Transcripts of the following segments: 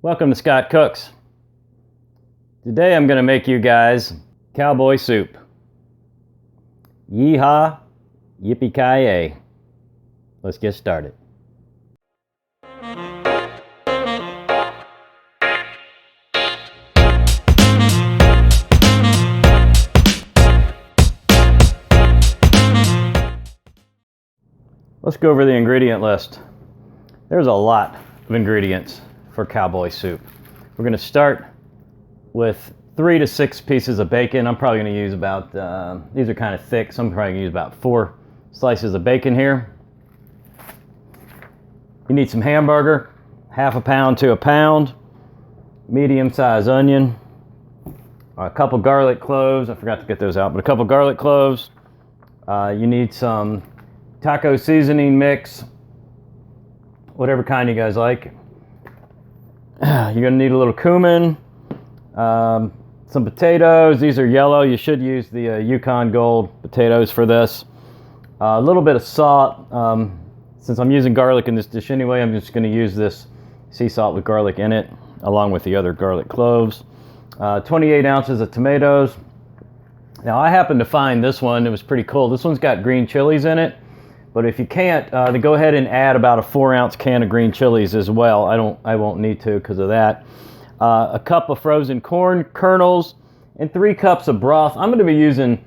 Welcome to Scott Cooks. Today I'm going to make you guys cowboy soup. Yeehaw, yippee ki yay. Let's get started. Let's go over the ingredient list. There's a lot of ingredients for cowboy soup. We're going to start with 3 to 6 pieces of bacon. I'm probably going to use about, these are kind of thick, so I'm probably going to use about 4 slices of bacon here. You need some hamburger, half a pound to a pound, medium-sized onion, a couple garlic cloves. I forgot to get those out, but a couple garlic cloves. You need some taco seasoning mix, whatever kind you guys like. You're going to need a little cumin, some potatoes. These are yellow. You should use the Yukon Gold potatoes for this. A little bit of salt. Since I'm using garlic in this dish anyway, I'm just going to use this sea salt with garlic in it, along with the other garlic cloves. 28 ounces of tomatoes. Now, I happened to find this one. It was pretty cool. This one's got green chilies in it. But if you can't, then go ahead and add about a 4-ounce can of green chilies as well. I won't need to because of that. A cup of frozen corn kernels and 3 cups of broth. I'm going to be using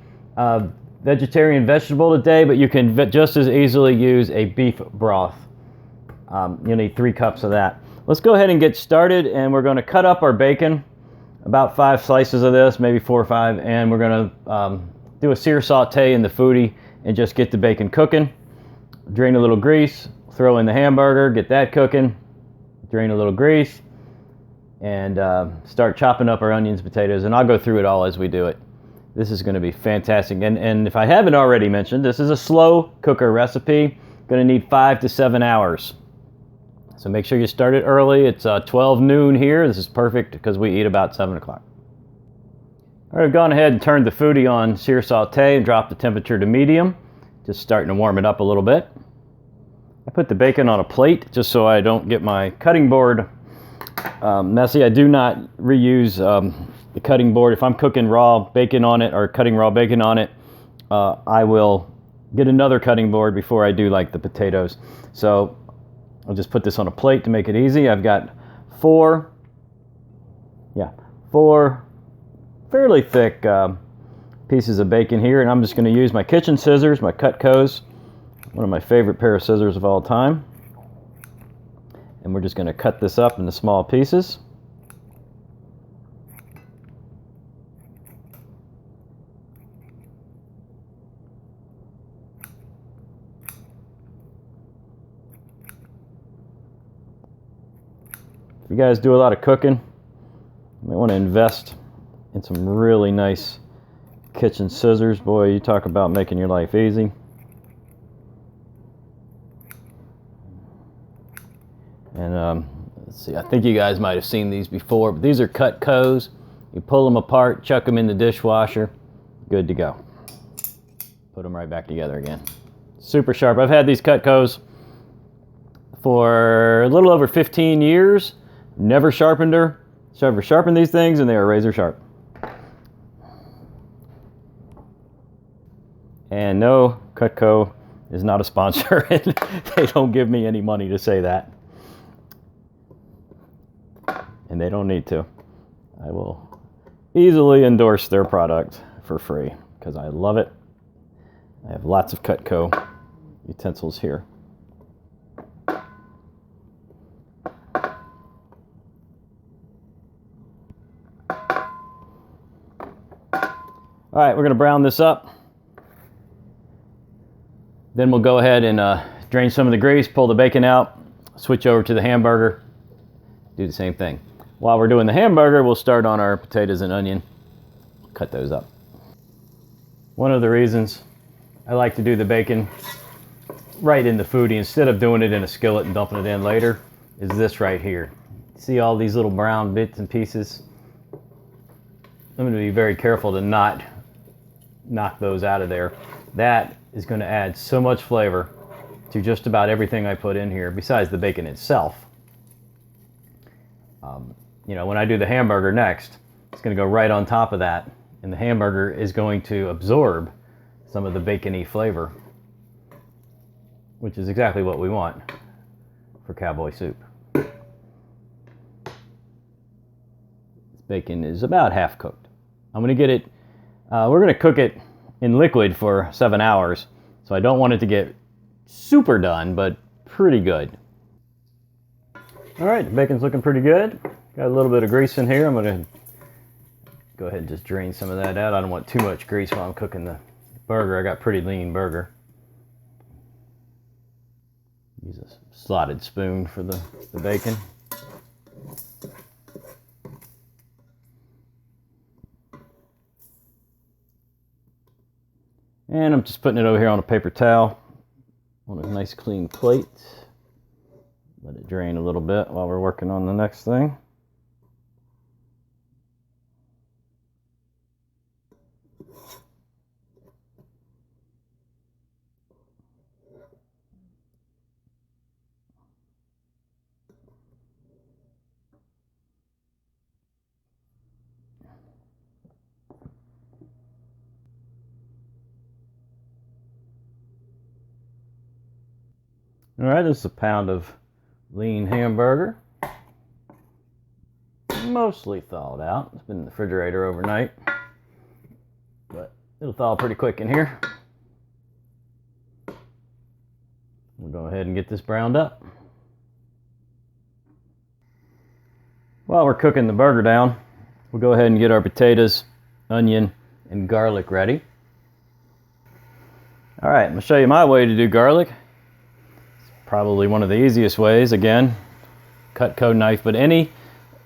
vegetarian vegetable today, but you can just as easily use a beef broth. You'll need 3 cups of that. Let's go ahead and get started, and we're going to cut up our bacon, about 5 slices of this, maybe 4 or 5, and we're going to do a sear saute in the Foodi and just get the bacon cooking. Drain a little grease, throw in the hamburger, get that cooking, drain a little grease, and start chopping up our onions, potatoes, and I'll go through it all as we do it. This is going to be fantastic. And if I haven't already mentioned, this is a slow cooker recipe. Going to need 5 to 7 hours. So make sure you start it early. It's 12 noon here. This is perfect because we eat about 7 o'clock. All right, I've gone ahead and turned the Foodi on sear saute and dropped the temperature to medium. Just starting to warm it up a little bit. I put the bacon on a plate just so I don't get my cutting board messy. I do not reuse the cutting board. If I'm cooking raw bacon on it or cutting raw bacon on it, I will get another cutting board before I do like the potatoes. So I'll just put this on a plate to make it easy. I've got 4 fairly thick pieces of bacon here, and I'm just going to use my kitchen scissors, my Cutcos, one of my favorite pair of scissors of all time, and we're just going to cut this up into small pieces. If you guys do a lot of cooking, you might want to invest in some really nice kitchen scissors. Boy, you talk about making your life easy. And let's see, I think you guys might have seen these before, but these are Cutcos. You pull them apart, chuck them in the dishwasher, good to go. Put them right back together again. Super sharp. I've had these Cutcos for a little over 15 years. Never sharpened these things, and they are razor sharp. And no, Cutco is not a sponsor, and they don't give me any money to say that. And they don't need to. I will easily endorse their product for free because I love it. I have lots of Cutco utensils here. All right, we're going to brown this up. Then we'll go ahead and drain some of the grease, pull the bacon out, switch over to the hamburger, do the same thing. While we're doing the hamburger, we'll start on our potatoes and onion, cut those up. One of the reasons I like to do the bacon right in the Foodi instead of doing it in a skillet and dumping it in later is this right here. See all these little brown bits and pieces? I'm going to be very careful to not knock those out of there. That is going to add so much flavor to just about everything I put in here, besides the bacon itself. You know, when I do the hamburger next, it's going to go right on top of that, and the hamburger is going to absorb some of the bacony flavor, which is exactly what we want for Cowboy soup. This bacon is about half cooked. I'm going to get it, we're going to cook it in liquid for 7 hours, so I don't want it to get super done, but pretty good. All right, the bacon's looking pretty good. Got a little bit of grease in here. I'm going to go ahead and just drain some of that out. I don't want too much grease while I'm cooking the burger. I got pretty lean burger. Use a slotted spoon for the bacon. And I'm just putting it over here on a paper towel on a nice clean plate. Let it drain a little bit while we're working on the next thing. All right, this is a pound of lean hamburger. Mostly thawed out. It's been in the refrigerator overnight, but it'll thaw pretty quick in here. We'll go ahead and get this browned up. While we're cooking the burger down, we'll go ahead and get our potatoes, onion, and garlic ready. All right, I'm gonna show you my way to do garlic. Probably one of the easiest ways. Again, Cutco knife, but any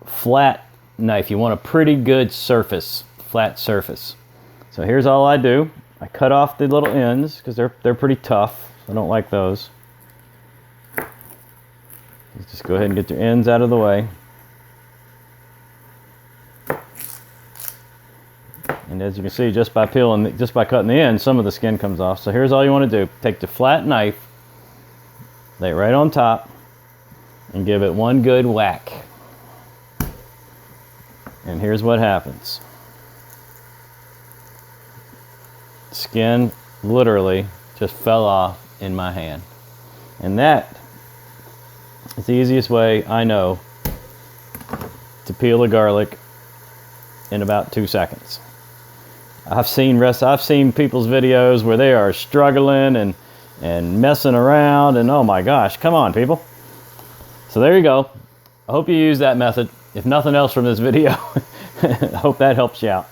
flat knife. You want a pretty good surface, flat surface. So here's all I do. I cut off the little ends because they're pretty tough. I don't like those. Just go ahead and get your ends out of the way. And as you can see, just by cutting the end, some of the skin comes off. So here's all you want to do. Take the flat knife, lay it right on top, and give it one good whack. And here's what happens. Skin literally just fell off in my hand. And that is the easiest way I know to peel the garlic in about 2 seconds. I've seen people's videos where they are struggling and messing around, and oh my gosh, come on people. So there you go. I hope you use that method. If nothing else from this video, I hope that helps you out.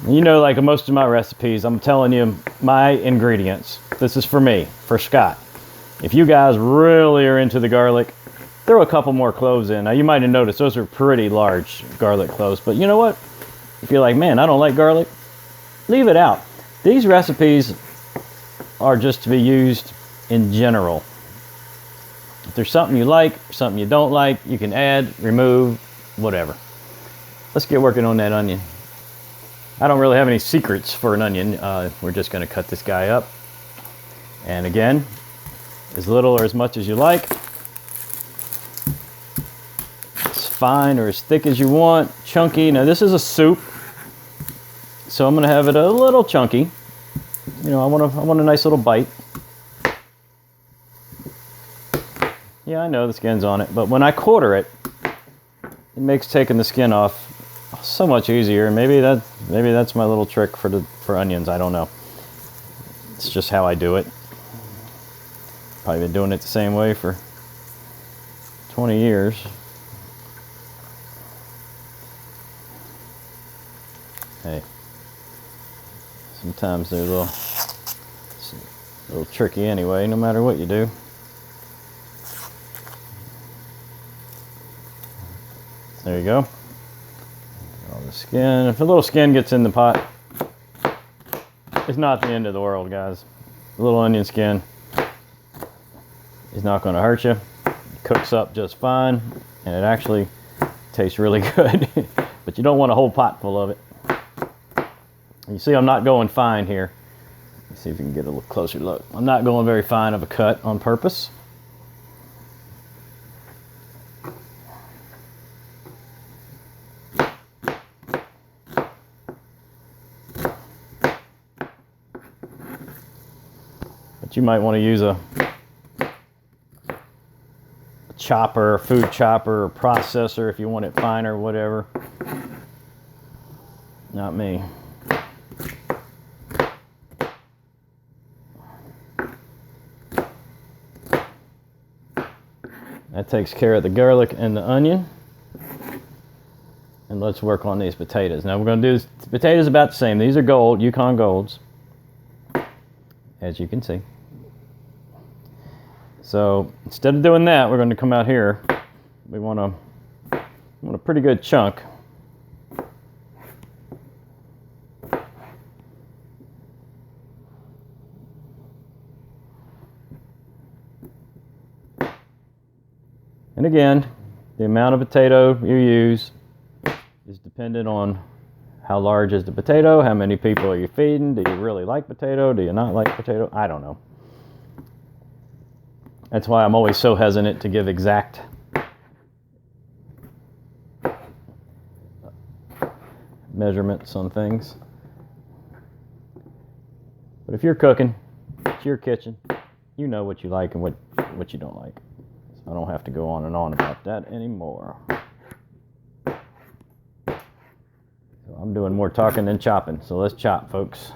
You know, like most of my recipes, I'm telling you my ingredients. This is for me, for Scott. If you guys really are into the garlic, throw a couple more cloves in. Now you might have noticed those are pretty large garlic cloves, but you know what? If you're like, man, I don't like garlic, leave it out. These recipes are just to be used in general. If there's something you like, something you don't like, you can add, remove, whatever. Let's get working on that onion. I don't really have any secrets for an onion. We're just going to cut this guy up. And again, as little or as much as you like. As fine or as thick as you want. Chunky. Now this is a soup, so I'm going to have it a little chunky. You know, I want a nice little bite. Yeah, I know the skin's on it, but when I quarter it, it makes taking the skin off so much easier. Maybe that's my little trick for onions. I don't know. It's just how I do it. Probably been doing it the same way for 20 years. Hey, sometimes they're a little tricky anyway, no matter what you do. There you go. All the skin. If a little skin gets in the pot, it's not the end of the world, guys. A little onion skin is not going to hurt you. It cooks up just fine, and it actually tastes really good. But you don't want a whole pot full of it. You see I'm not going fine here. Let's see if you can get a little closer look. I'm not going very fine of a cut on purpose. But you might want to use a chopper, a food chopper, or processor if you want it finer, or whatever. Not me. That takes care of the garlic and the onion. And let's work on these potatoes. Now we're going to do the potatoes about the same. These are gold, Yukon Golds, as you can see. So instead of doing that, we're going to come out here. We want a pretty good chunk. And again, the amount of potato you use is dependent on how large is the potato, how many people are you feeding, do you really like potato, do you not like potato, I don't know. That's why I'm always so hesitant to give exact measurements on things. But if you're cooking, it's your kitchen, you know what you like and what you don't like. I don't have to go on and on about that anymore. So I'm doing more talking than chopping, so let's chop, folks.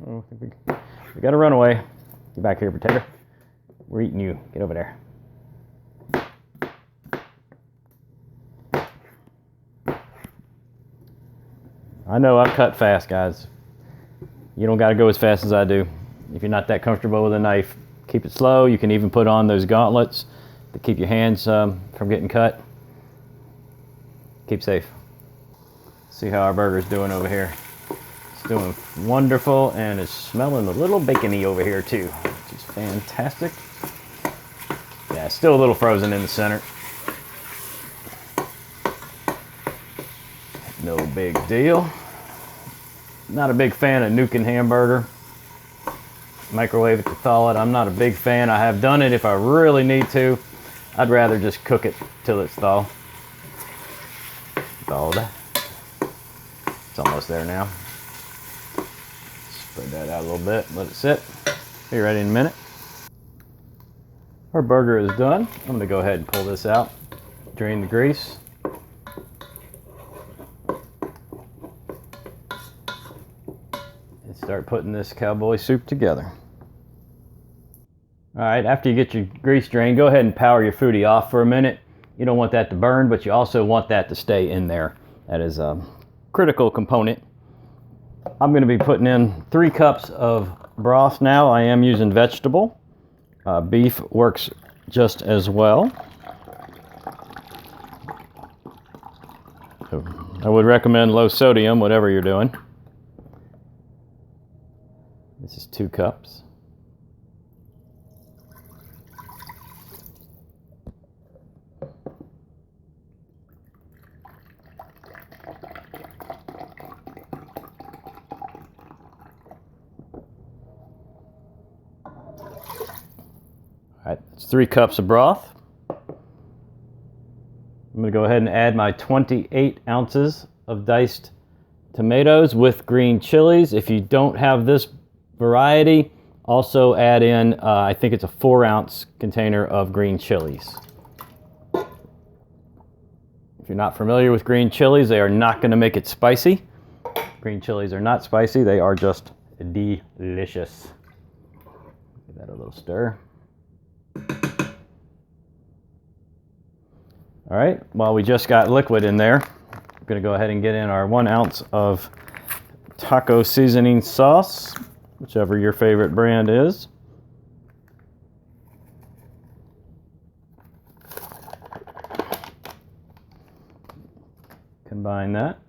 Oh, we got to run away. Get back here, potato. We're eating you. Get over there. I know I cut fast, guys. You don't got to go as fast as I do. If you're not that comfortable with a knife, keep it slow. You can even put on those gauntlets to keep your hands from getting cut. Keep safe. See how our burger's doing over here. It's doing wonderful, and it's smelling a little bacony over here too, which is fantastic. Yeah, it's still a little frozen in the center. No big deal. Not a big fan of nuking hamburger. Microwave it to thaw it. I'm not a big fan. I have done it if I really need to. I'd rather just cook it till it's thawed. It's almost there now. Spread that out a little bit. Let it sit. Be ready in a minute. Our burger is done. I'm going to go ahead and pull this out. Drain the grease. And start putting this cowboy soup together. Alright, after you get your grease drained, go ahead and power your Foodi off for a minute. You don't want that to burn, but you also want that to stay in there. That is a critical component. I'm going to be putting in 3 cups of broth now. I am using vegetable. Beef works just as well. So I would recommend low sodium, whatever you're doing. This is 2 cups. All right, it's 3 cups of broth. I'm going to go ahead and add my 28 ounces of diced tomatoes with green chilies. If you don't have this variety, also add in, I think it's a 4-ounce container of green chilies. If you're not familiar with green chilies, they are not going to make it spicy. Green chilies are not spicy, they are just delicious. Give that a little stir. All right, while we just got liquid in there, I'm going to go ahead and get in our 1 ounce of taco seasoning sauce, whichever your favorite brand is. Combine that.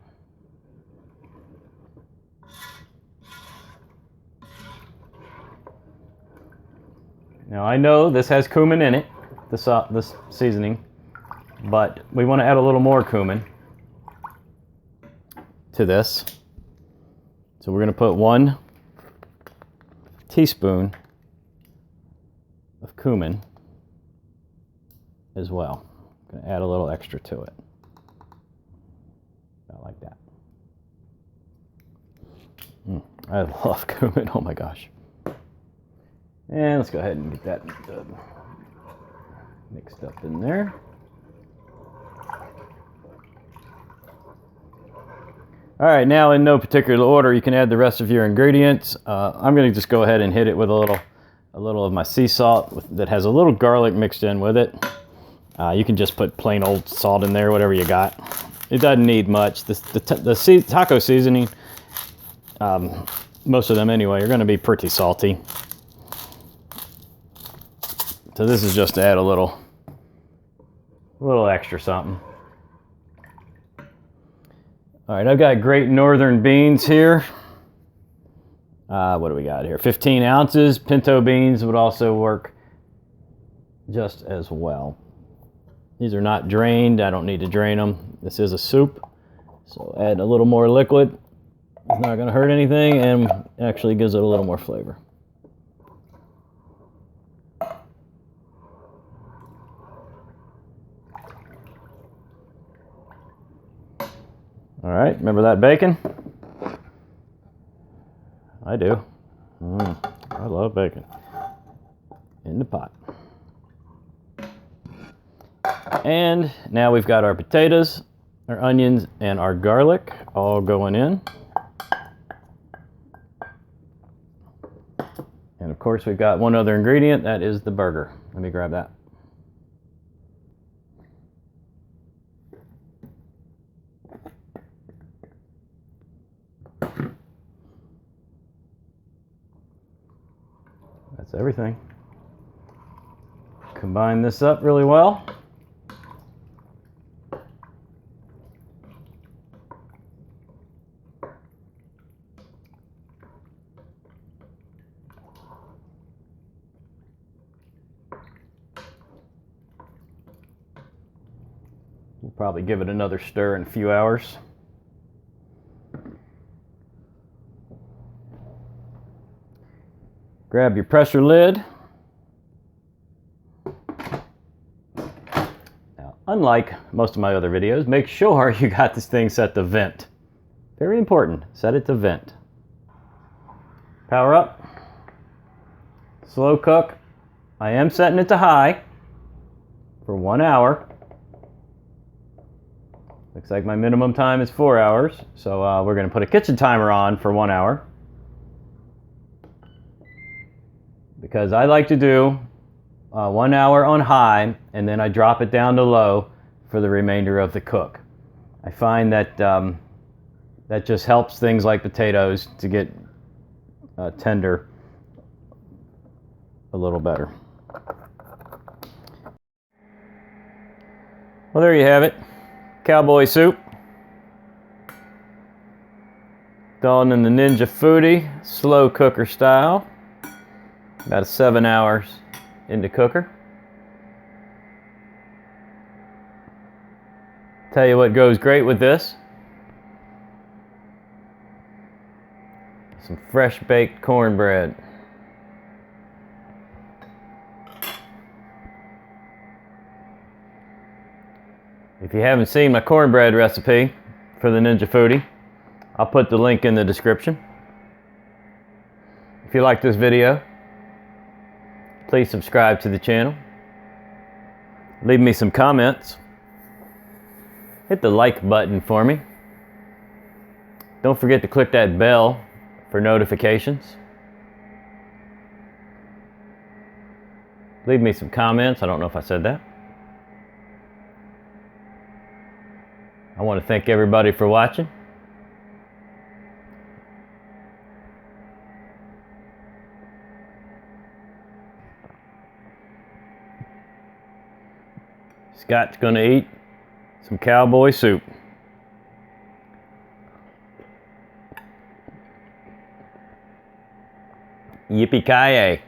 Now I know this has cumin in it, this seasoning, but we want to add a little more cumin to this. So we're going to put 1 teaspoon of cumin as well. I'm going to add a little extra to it. About like that. I love cumin, oh my gosh. And let's go ahead and get that mixed up in there. All right, now in no particular order, you can add the rest of your ingredients. I'm going to just go ahead and hit it with a little of my sea salt that has a little garlic mixed in with it. You can just put plain old salt in there, whatever you got. It doesn't need much. The taco seasoning, most of them anyway, are going to be pretty salty. So this is just to add a little extra something. All right, I've got Great Northern beans here. What do we got here? 15 ounces. Pinto beans would also work just as well. These are not drained. I don't need to drain them. This is a soup, so add a little more liquid. It's not going to hurt anything and actually gives it a little more flavor. All right, remember that bacon? I do. I love bacon. In the pot. And now we've got our potatoes, our onions, and our garlic all going in. And of course we've got one other ingredient, that is the burger. Let me grab that. That's everything. Combine this up really well. We'll probably give it another stir in a few hours. Grab your pressure lid. Now, unlike most of my other videos, make sure you got this thing set to vent. Very important, set it to vent. Power up. Slow cook. I am setting it to high for 1 hour. Looks like my minimum time is 4 hours, so we're going to put a kitchen timer on for 1 hour. Because I like to do 1 hour on high, and then I drop it down to low for the remainder of the cook. I find that that just helps things like potatoes to get tender a little better. Well, there you have it. Cowboy soup. Done in the Ninja Foodi, slow cooker style. About 7 hours in the cooker. Tell you what goes great with this. Some fresh baked cornbread. If you haven't seen my cornbread recipe for the Ninja Foodi, I'll put the link in the description. If you like this video, please subscribe to the channel. Leave me some comments. Hit the like button for me. Don't forget to click that bell for notifications. Leave me some comments. I don't know if I said that. I want to thank everybody for watching. Scott's going to eat some cowboy soup. Yippee Ki Yay.